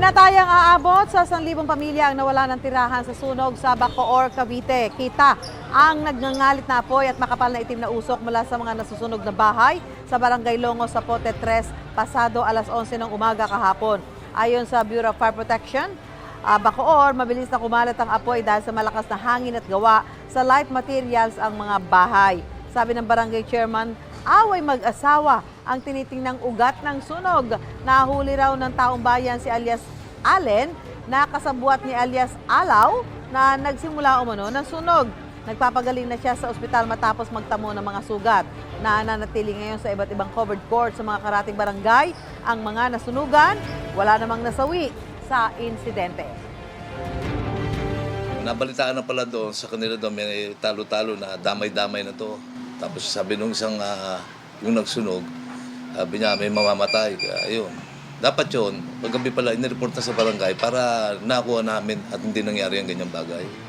Tinatayang aabot sa 1,000 pamilya ang nawala ng tirahan sa sunog sa Bacoor, Cavite. Kita ang nagngangalit na apoy at makapal na itim na usok mula sa mga nasusunog na bahay sa Barangay Longo, Zapote 3, pasado alas 11 ng umaga kahapon. Ayon sa Bureau of Fire Protection, Bacoor, mabilis na kumalat ang apoy dahil sa malakas na hangin at gawa sa light materials ang mga bahay. Sabi ng barangay chairman, away mag-asawa ang tinitingnang ugat ng sunog. Nahuli raw ng taong bayan si alias Allen na kasabuat ni alias Alaw na nagsimula umano ng sunog. Nagpapagaling na siya sa ospital matapos magtamo ng mga sugat. Nananatili ngayon sa iba't ibang covered court sa mga karating barangay. Ang mga nasunugan, wala namang nasawi sa insidente. Nabalitaan na pala doon sa kanila doon may talo-talo na damay-damay na to. Tapos sabi nung isang yung nagsunog, sabi niya may mamamatay. Ayun. Dapat yun, paggabi pala inireport na sa barangay para nakuha namin at hindi nangyari ang ganyang bagay.